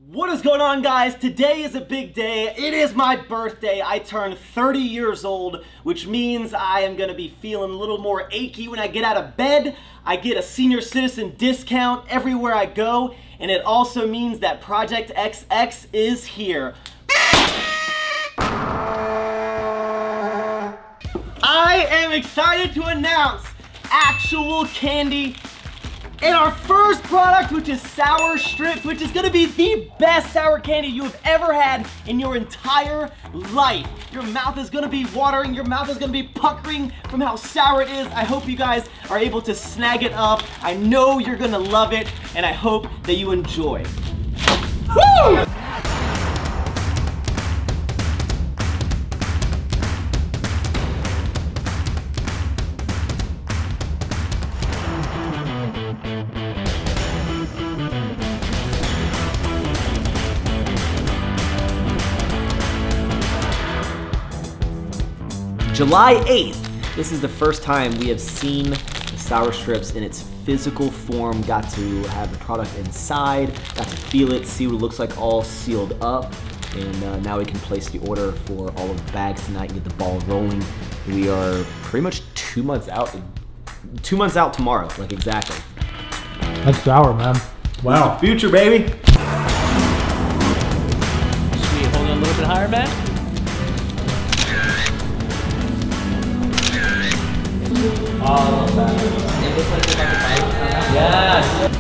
What is going on, guys? Today is a big day. It is my birthday. I turn 30 years old, which means I am gonna be feeling a little more achy when I get out of bed. I get a senior citizen discount everywhere I go, and it also means that Project XX is here. I am excited to announce actual candy and our first product, which is sour strips, which is gonna be the best sour candy you have ever had in your entire life. Your mouth is gonna be watering, your mouth is gonna be puckering from how sour it is. I hope you guys are able to snag it up. I know you're gonna love it, and I hope that you enjoy. Woo! July 8th, this is the first time we have seen the sour strips in its physical form, got to have the product inside, got to feel it, see what it looks like all sealed up, and now we can place the order for all of the bags tonight and get the ball rolling. We are pretty much 2 months out, 2 months out tomorrow, like exactly. That's sour, man. Wow. It's the future, baby. Sweet, hold it a little bit higher, man. Oh, yes.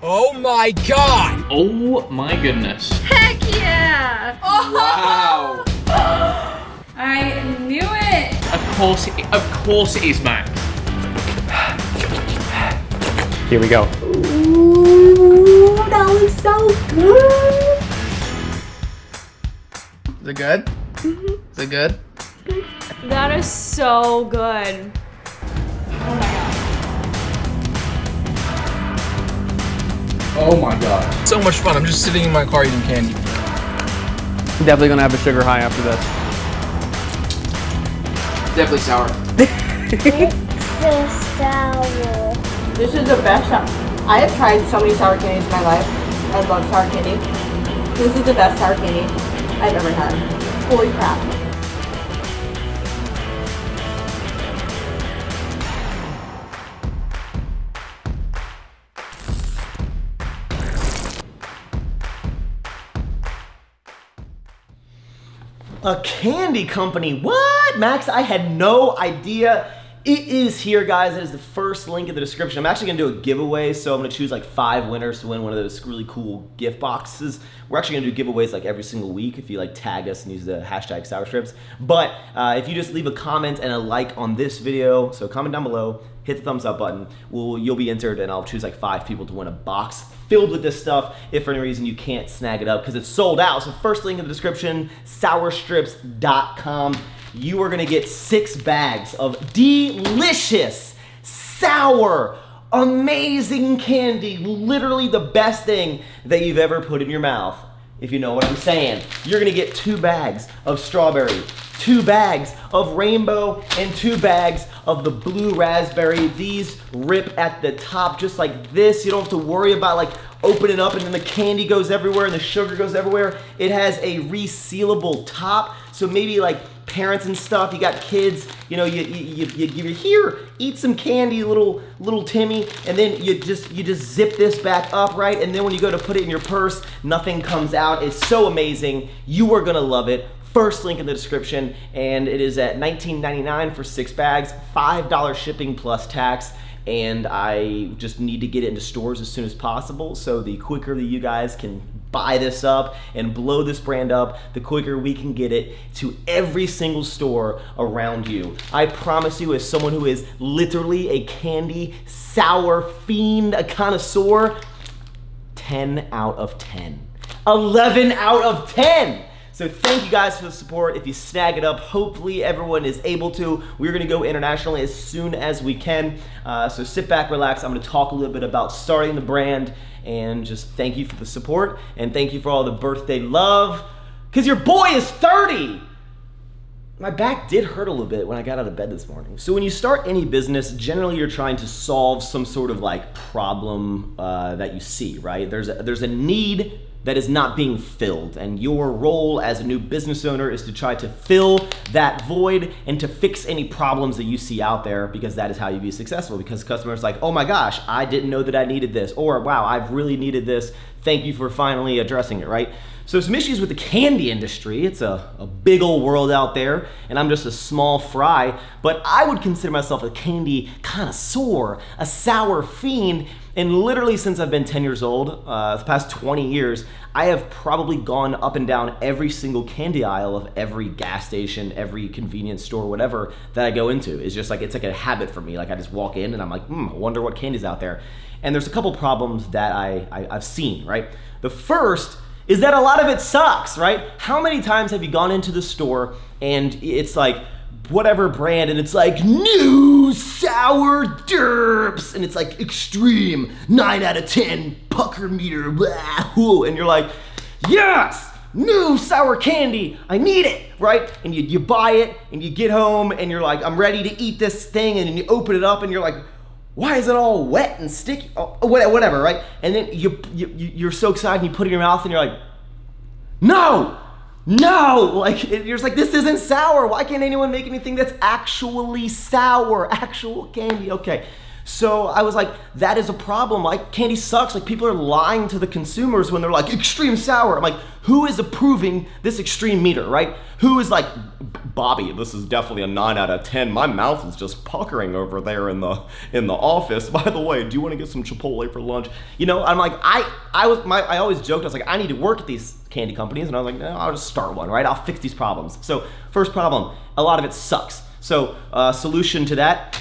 Oh my god! Oh my goodness. Heck yeah! Oh. Wow! I knew it! Of course it is, Max. Here we go. Ooh, that was so good! Is it good? Mm-hmm. Is it good? That is so good. Oh my god. So much fun. I'm just sitting in my car eating candy. Definitely gonna have a sugar high after this. Definitely sour. It's sour. This is the best sour. I have tried so many sour candies in my life. I love sour candy. This is the best sour candy I've ever had. Holy crap. A candy company, what? Max, I had no idea. It is here, guys. It is the first link in the description. I'm actually gonna do a giveaway, so I'm gonna choose like 5 winners to win one of those really cool gift boxes. We're actually gonna do giveaways like every single week if you like tag us and use the hashtag sour strips. But if you just leave a comment and a like on this video, so comment down below, hit the thumbs up button, you'll be entered, and I'll choose like 5 people to win a box filled with this stuff if for any reason you can't snag it up because it's sold out. So first link in the description, sourstrips.com. You are gonna get 6 bags of delicious, sour, amazing candy. Literally the best thing that you've ever put in your mouth, if you know what I'm saying. You're gonna get 2 bags of strawberry, 2 bags of rainbow, and 2 bags of the blue raspberry. These rip at the top just like this. You don't have to worry about like opening up and then the candy goes everywhere and the sugar goes everywhere. It has a resealable top, so maybe like parents and stuff, you got kids, you know, you here, eat some candy, little Timmy, and then you just zip this back up, right? And then when you go to put it in your purse, nothing comes out. It's so amazing. You are gonna love it. First link in the description, and it is at $19.99 for 6 bags, $5 shipping plus tax, and I just need to get it into stores as soon as possible, so the quicker that you guys can buy this up and blow this brand up, the quicker we can get it to every single store around you. I promise you, as someone who is literally a candy sour fiend, a connoisseur, 10 out of 10. 11 out of 10. So thank you guys for the support. If you snag it up, hopefully everyone is able to. We're gonna go internationally as soon as we can. So sit back, relax. I'm gonna talk a little bit about starting the brand, and just thank you for the support, and thank you for all the birthday love, because your boy is 30. My back did hurt a little bit when I got out of bed this morning. So when you start any business, generally you're trying to solve some sort of like problem that you see, right? There's a need that is not being filled, and your role as a new business owner is to try to fill that void and to fix any problems that you see out there, because that is how you be successful. Because customers are like, oh my gosh, I didn't know that I needed this, or wow, I've really needed this. Thank you for finally addressing it, right? So some issues with the candy industry. It's a big old world out there, and I'm just a small fry, but I would consider myself a candy connoisseur, a sour fiend, and literally since I've been 10 years old, the past 20 years, I have probably gone up and down every single candy aisle of every gas station, every convenience store, whatever that I go into. It's just like, it's like a habit for me. Like I just walk in and I'm like, I wonder what candy's out there. And there's a couple problems that I've seen, right? The first is that a lot of it sucks, right? How many times have you gone into the store and it's like whatever brand and it's like new sour derps and it's like extreme 9 out of 10 pucker meter, blah, and you're like, yes, new sour candy, I need it, right? And you buy it and you get home and you're like, I'm ready to eat this thing, and then you open it up and you're like, why is it all wet and sticky? Oh, whatever, right? And then you're so excited and you put it in your mouth and you're like, no, like you're just like, this isn't sour. Why can't anyone make anything that's actually sour, actual candy? Okay, so I was like, that is a problem. Like candy sucks. Like people are lying to the consumers when they're like extreme sour. I'm like, who is approving this extreme meter, right? Who is like, Bobby, this is definitely a 9 out of 10. My mouth is just puckering over there in the office. By the way, do you want to get some Chipotle for lunch? You know, I'm like, I always joked, I was like, I need to work at these candy companies, and I was like, no, I'll just start one, right? I'll fix these problems. So first problem, a lot of it sucks. So solution to that,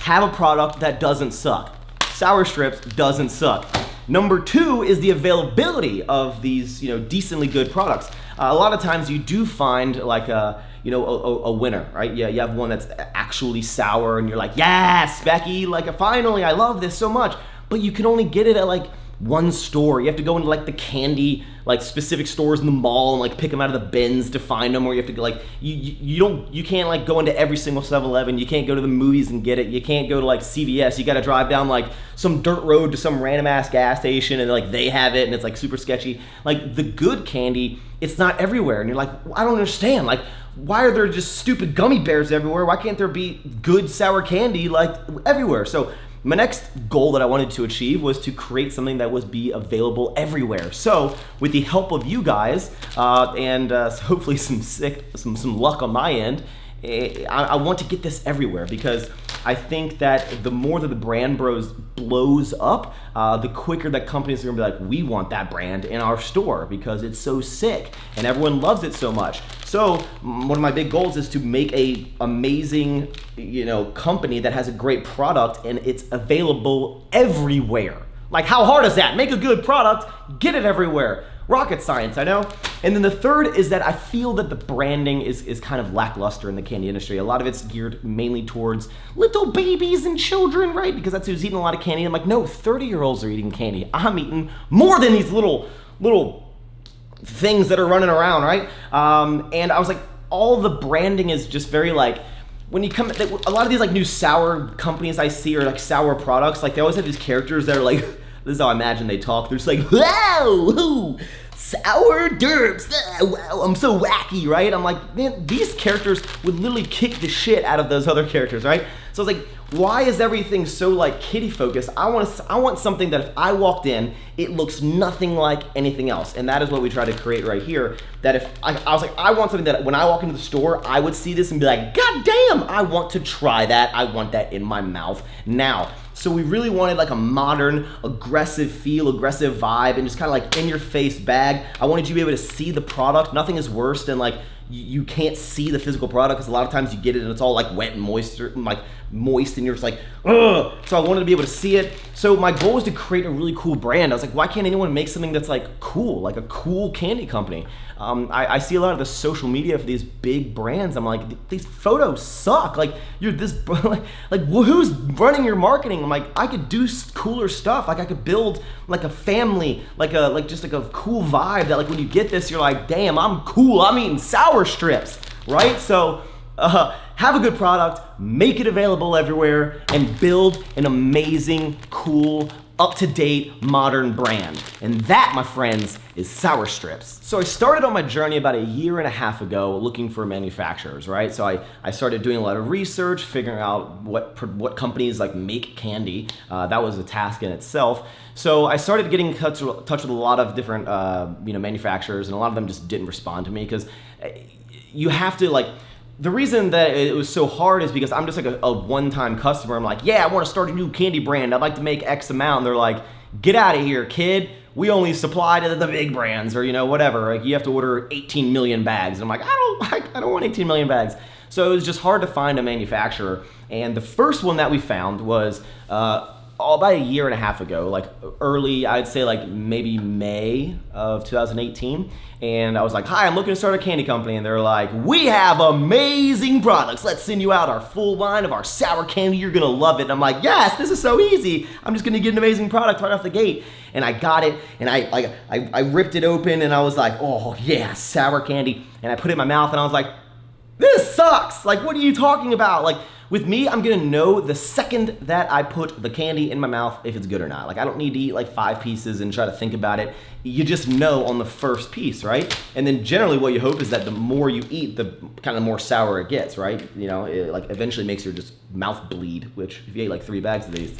have a product that doesn't suck. Sour Strips doesn't suck. Number 2 is the availability of these, decently good products. A lot of times you do find like a winner, right? Yeah, you have one that's actually sour and you're like, yes, Becky, like finally, I love this so much. But you can only get it at like one store. You have to go into like the candy, like specific stores in the mall and like pick them out of the bins to find them, or you have to go like, you can't like go into every single 7-Eleven. You can't go to the movies and get it. You can't go to like CVS. You gotta drive down like some dirt road to some random ass gas station and like they have it and it's like super sketchy. Like the good candy, it's not everywhere. And you're like, I don't understand. Like, why are there just stupid gummy bears everywhere? Why can't there be good sour candy like everywhere? So my next goal that I wanted to achieve was to create something that would be available everywhere. So with the help of you guys and hopefully some luck on my end, I want to get this everywhere, because I think that the more that the brand blows up, the quicker that companies are gonna be like, we want that brand in our store because it's so sick and everyone loves it so much. So one of my big goals is to make a amazing, company that has a great product and it's available everywhere. Like, how hard is that? Make a good product, get it everywhere. Rocket science, I know. And then the third is that I feel that the branding is kind of lackluster in the candy industry. A lot of it's geared mainly towards little babies and children, right? Because that's who's eating a lot of candy. I'm like, no, 30-year-olds are eating candy. I'm eating more than these little things that are running around, right? And I was like, all the branding is just very like, when you come, a lot of these like new sour companies I see, or like sour products, like they always have these characters that are like, this is how I imagine they talk. They're just like, wow, sour derps, wow, I'm so wacky, right? I'm like, man, these characters would literally kick the shit out of those other characters, right? So I was like, why is everything so like kiddie focused? I want something that if I walked in, it looks nothing like anything else. And that is what we try to create right here. That if I was like, I want something that when I walk into the store, I would see this and be like, God damn, I want to try that. I want that in my mouth now. So we really wanted like a modern, aggressive feel, aggressive vibe, and just kind of like in your face bag. I wanted you to be able to see the product. Nothing is worse than like you can't see the physical product because a lot of times you get it and it's all like wet and moist, and you're just like, ugh. So I wanted to be able to see it. So my goal was to create a really cool brand. I was like, why can't anyone make something that's like cool, like a cool candy company? I see a lot of the social media for these big brands. I'm like, these photos suck. Like, you're this, like who's running your marketing? I'm like, I could do cooler stuff. Like, I could build like a family, like just like a cool vibe that like when you get this, you're like, damn, I'm cool. I'm eating sour strips, right? So have a good product, make it available everywhere, and build an amazing, cool, up-to-date, modern brand. And that, my friends, is sour strips. So I started on my journey about 1.5 years ago looking for manufacturers, right? So I started doing a lot of research, figuring out what companies like make candy. That was a task in itself. So I started getting in touch with a lot of different manufacturers, and a lot of them just didn't respond to me because you have to like, the reason that it was so hard is because I'm just like a one-time customer. I'm like, yeah, I want to start a new candy brand. I'd like to make X amount. And they're like, get out of here, kid. We only supply to the big brands, or whatever. Like, you have to order 18 million bags. And I'm like, I don't want 18 million bags. So it was just hard to find a manufacturer. And the first one that we found was about 1.5 years ago, like early, I'd say like maybe May of 2018. And I was like, hi, I'm looking to start a candy company. And they're like, we have amazing products. Let's send you out our full line of our sour candy. You're gonna love it. And I'm like, yes, this is so easy. I'm just gonna get an amazing product right off the gate. And I got it, and I ripped it open, and I was like, oh yeah, sour candy. And I put it in my mouth, and I was like, this sucks. Like, what are you talking about? Like, with me, I'm gonna know the second that I put the candy in my mouth if it's good or not. Like, I don't need to eat like 5 pieces and try to think about it. You just know on the first piece, right? And then generally what you hope is that the more you eat, the kind of more sour it gets, right? It like eventually makes your just mouth bleed, which if you ate like 3 bags of these,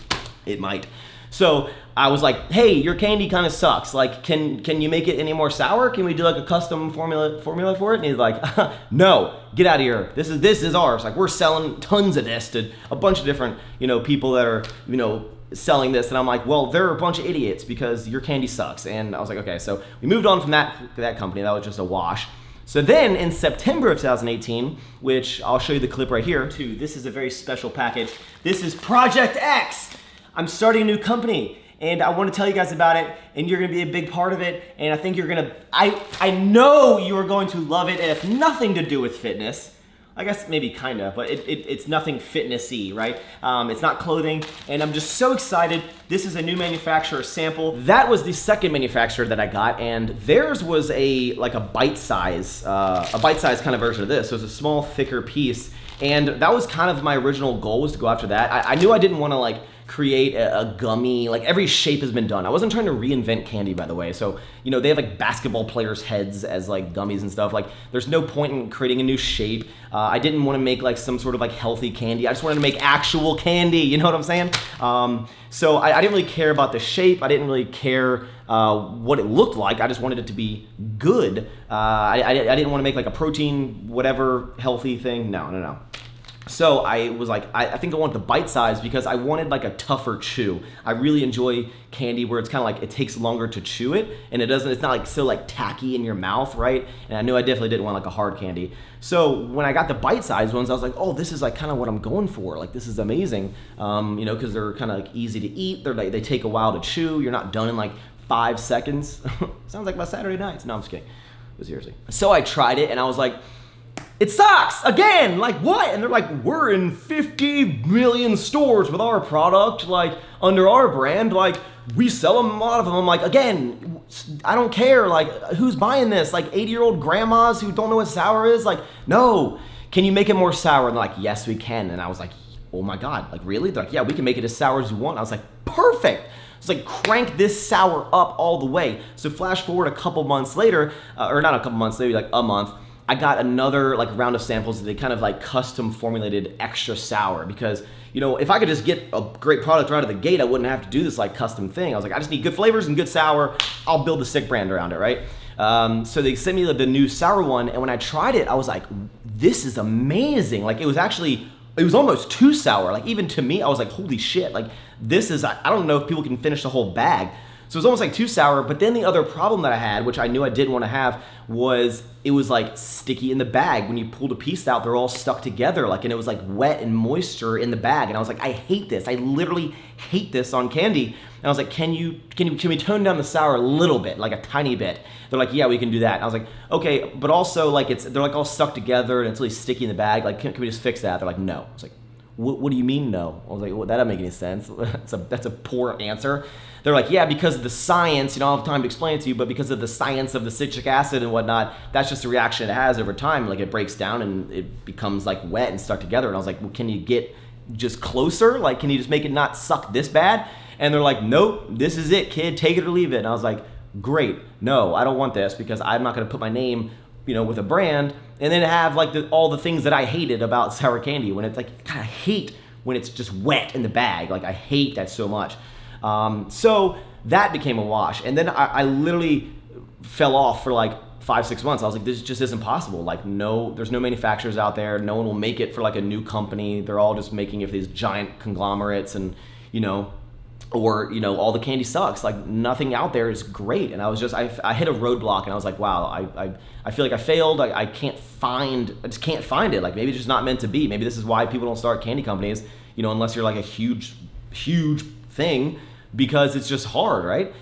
it might. So I was like, hey, your candy kind of sucks. Like, can you make it any more sour? Can we do like a custom formula for it? And he's like, no, get out of here. This is ours. Like, we're selling tons of this to a bunch of different, people that are, selling this. And I'm like, well, they're a bunch of idiots because your candy sucks. And I was like, okay. So we moved on from that company. That was just a wash. So then in September of 2018, which I'll show you the clip right here too. This is a very special package. This is Project X. I'm starting a new company, and I want to tell you guys about it, and you're going to be a big part of it, and I think you're going to, I know you are going to love it, and it's nothing to do with fitness. I guess maybe kind of, but it's nothing fitness-y, right? It's not clothing, and I'm just so excited. This is a new manufacturer sample. That was the second manufacturer that I got, and theirs was a bite-size kind of version of this. So it's a small, thicker piece, and that was kind of my original goal, was to go after that. I knew I didn't want to like create a gummy, like every shape has been done. I wasn't trying to reinvent candy, by the way. So, they have like basketball players' heads as like gummies and stuff. Like, there's no point in creating a new shape. I didn't want to make like some sort of like healthy candy. I just wanted to make actual candy, you know what I'm saying? So I didn't really care about the shape. I didn't really care what it looked like. I just wanted it to be good. I didn't want to make like a protein, whatever, healthy thing. No. So I was like, I think I want the bite size because I wanted like a tougher chew. I really enjoy candy where it's kind of like it takes longer to chew it, and it's not like so like tacky in your mouth, right? And I knew I definitely didn't want like a hard candy. So when I got the bite size ones, I was like, oh, this is like kind of what I'm going for. Like, this is amazing, because they're kind of like easy to eat. They're like, they take a while to chew. You're not done in like 5 seconds. Sounds like my Saturday nights. No, I'm just kidding. But seriously. So I tried it, and I was like, it sucks again. Like, what? And they're like, we're in 50 million stores with our product, like under our brand, like we sell a lot of them. I'm like, again, I don't care. Like, who's buying this? Like 80-year-old grandmas who don't know what sour is? Like, no. Can you make it more sour? And they're like, yes, we can. And I was like, oh my God, like really? They're like, yeah, we can make it as sour as you want. I was like, perfect. It's like, crank this sour up all the way. So flash forward a couple months later, or not a couple months, maybe like a month, I got another like round of samples that they kind of like custom formulated extra sour because, if I could just get a great product right out of the gate, I wouldn't have to do this like custom thing. I was like, I just need good flavors and good sour. I'll build a sick brand around it, right? So they sent me the new sour one, and when I tried it, I was like, this is amazing. Like, it was almost too sour. Like, even to me, I was like, holy shit, like this is, I don't know if people can finish the whole bag. So it was almost like too sour, but then the other problem that I had, which I knew I didn't want to have, was it was like sticky in the bag. When you pulled a piece out, they're all stuck together, like, and it was like wet and moisture in the bag. And I was like, I hate this. I literally hate this on candy. And I was like, can we tone down the sour a little bit, like a tiny bit? They're like, yeah, we can do that. And I was like, okay, but also like they're like all stuck together and it's really sticky in the bag. Like, can we just fix that? They're like, no. I was like, what do you mean no? I was like, well, that doesn't make any sense. That's a poor answer. They're like, yeah, because of the science, I don't have time to explain it to you, but because of the science of the citric acid and whatnot, that's just a reaction it has over time. Like it breaks down and it becomes like wet and stuck together. And I was like, well, can you get just closer? Like, can you just make it not suck this bad? And they're like, nope, this is it, kid, take it or leave it. And I was like, great, no, I don't want this because I'm not gonna put my name, with a brand and then have like all the things that I hated about sour candy when it's like, God, I hate when it's just wet in the bag. Like I hate that so much. So that became a wash. And then I literally fell off for like 5-6 months. I was like, this just isn't possible. Like there's no manufacturers out there. No one will make it for like a new company. They're all just making it for these giant conglomerates and, or all the candy sucks. Like nothing out there is great. And I was just, I hit a roadblock and I was like, wow, I feel like I failed. I just can't find it. Like maybe it's just not meant to be. Maybe this is why people don't start candy companies, unless you're like a huge thing, because it's just hard, right?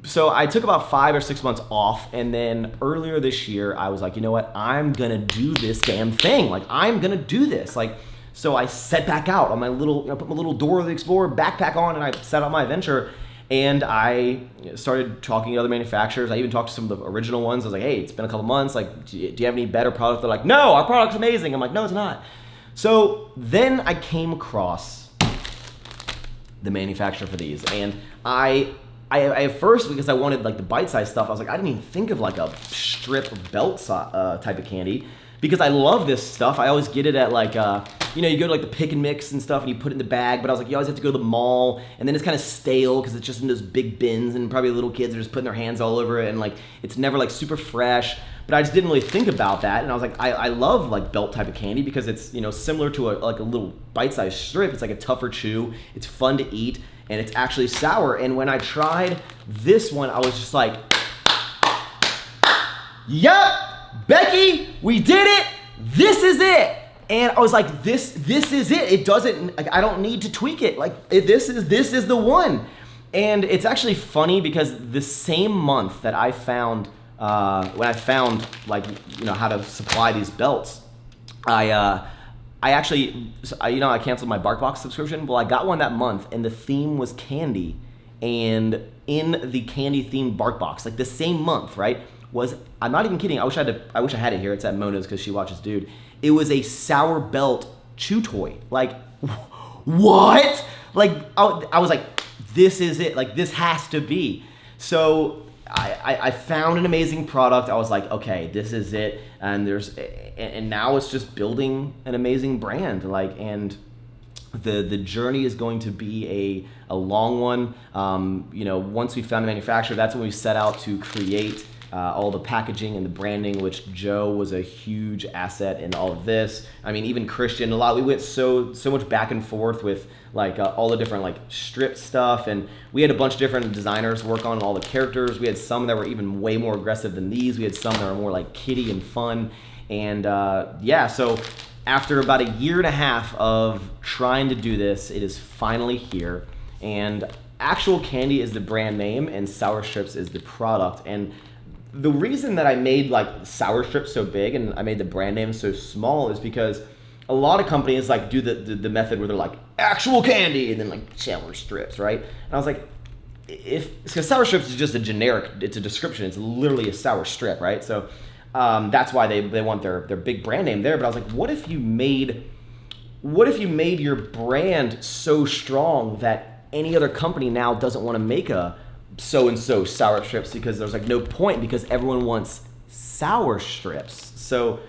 So I took about 5 or 6 months off, and then earlier this year, I was like, you know what? I'm gonna do this damn thing. Like I'm gonna do this. Like, so I set back out on my little, put my little Dora the Explorer backpack on, and I set out my adventure. And I started talking to other manufacturers. I even talked to some of the original ones. I was like, hey, it's been a couple months. Like, do you have any better product? They're like, no, our product's amazing. I'm like, no, it's not. So then I came across the manufacturer for these. And I at first, because I wanted like the bite-sized stuff, I was like, I didn't even think of like a strip belt type of candy. Because I love this stuff. I always get it at like, you go to like the pick and mix and stuff and you put it in the bag, but I was like, you always have to go to the mall, and then it's kind of stale because it's just in those big bins and probably little kids are just putting their hands all over it, and like, it's never like super fresh. But I just didn't really think about that, and I was like, I love like belt type of candy because it's, similar to like a little bite-sized strip. It's like a tougher chew, it's fun to eat, and it's actually sour. And when I tried this one, I was just like, yup! Becky, we did it. This is it. And I was like, this is it. It doesn't, like, I don't need to tweak it. Like this is the one. And it's actually funny because the same month that I found, when I found like, how to supply these belts, I canceled my BarkBox subscription. Well, I got one that month and the theme was candy, and in the candy themed BarkBox, like the same month, right? I'm not even kidding. I wish I had it here. It's at Mona's because she watches Dude. It was a sour belt chew toy. Like, what? Like, I was like, this is it. Like, this has to be. So I found an amazing product. I was like, okay, this is it. And now it's just building an amazing brand. Like, and the journey is going to be a long one. Once we found a manufacturer, that's when we set out to create all the packaging and the branding, which Joe was a huge asset in all of this. I mean, even Christian, we went so much back and forth with like all the different like strip stuff, and we had a bunch of different designers work on all the characters. We had some that were even way more aggressive than these. We had some that were more like kiddie and fun. And so after about 1.5 years of trying to do this, it is finally here. And Actual Candy is the brand name and Sour Strips is the product. And the reason that I made like Sour Strips so big and I made the brand name so small is because a lot of companies like do the method where they're like Actual Candy and then like Sour Strips, right? And I was like, because Sour Strips is just a generic, it's a description, it's literally a sour strip, right? So that's why they want their big brand name there. But I was like, what if you made your brand so strong that any other company now doesn't want to make a so-and-so sour strips, because there's like no point, because everyone wants sour strips. So,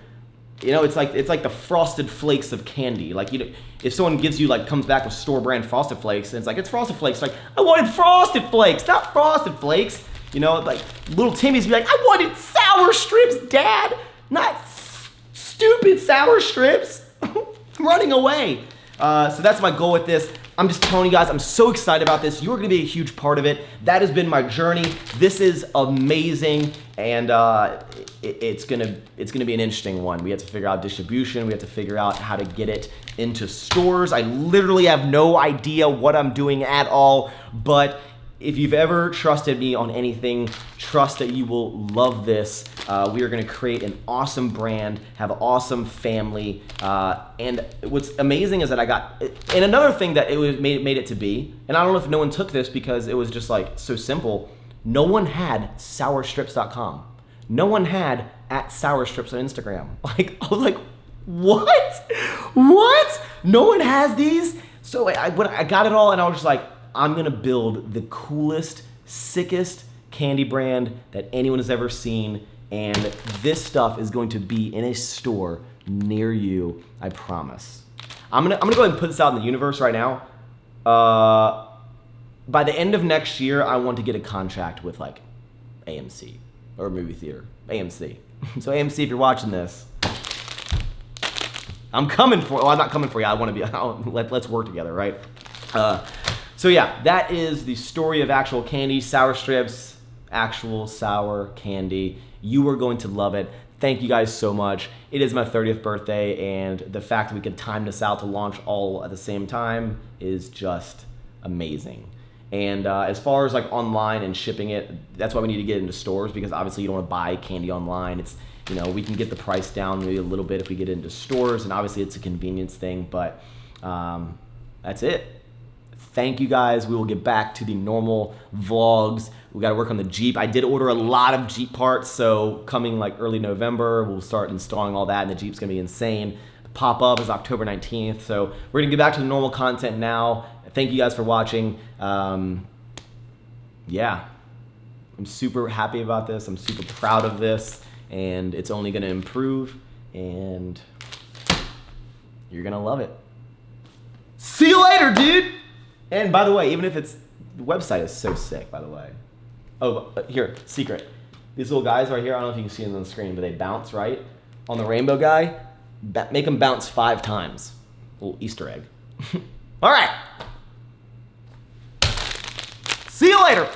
it's like the Frosted Flakes of candy. Like, if someone gives you comes back with store brand Frosted Flakes and it's like, it's Frosted Flakes, like, I wanted Frosted Flakes, not Frosted Flakes. Like little Timmy's be like, I wanted sour strips, Dad, not stupid sour strips. Running away. So that's my goal with this. I'm just telling you guys, I'm so excited about this. You're gonna be a huge part of it. That has been my journey. This is amazing, and it's gonna be an interesting one. We have to figure out distribution. We have to figure out how to get it into stores. I literally have no idea what I'm doing at all, but if you've ever trusted me on anything, trust that you will love this. We are gonna create an awesome brand, have an awesome family, and what's amazing is that I got, and another thing that it made it to be, and I don't know if no one took this because it was just like so simple, no one had sourstrips.com. No one had @sourstrips on Instagram. Like, I was like, what? What? No one has these? So I got it all, and I was just like, I'm gonna build the coolest, sickest candy brand that anyone has ever seen, and this stuff is going to be in a store near you, I promise. I'm gonna go ahead and put this out in the universe right now. By the end of next year, I want to get a contract with like AMC or movie theater, AMC. So AMC, if you're watching this, I'm coming for. Well, I'm not coming for you. I want to be. Let's work together, right? So yeah, that is the story of actual candy, sour strips, actual sour candy. You are going to love it. Thank you guys so much. It is my 30th birthday, and the fact that we could time this out to launch all at the same time is just amazing. And as far as like online and shipping it, that's why we need to get into stores, because obviously you don't want to buy candy online. It's, you know, we can get the price down maybe a little bit if we get into stores, and obviously it's a convenience thing, but that's it. Thank you guys. We will get back to the normal vlogs. We got to work on the Jeep. I did order a lot of Jeep parts, so coming like early November, we'll start installing all that, and the Jeep's gonna be insane. The pop-up is October 19th, so we're gonna get back to the normal content now. Thank you guys for watching. Yeah, I'm super happy about this. I'm super proud of this, and it's only gonna improve, and you're gonna love it. See you later, dude! And by the way, even if it's, the website is so sick, by the way. Oh, here, secret. These little guys right here, I don't know if you can see them on the screen, but they bounce, right? On the rainbow guy, make them bounce 5 times. A little Easter egg. All right. See you later.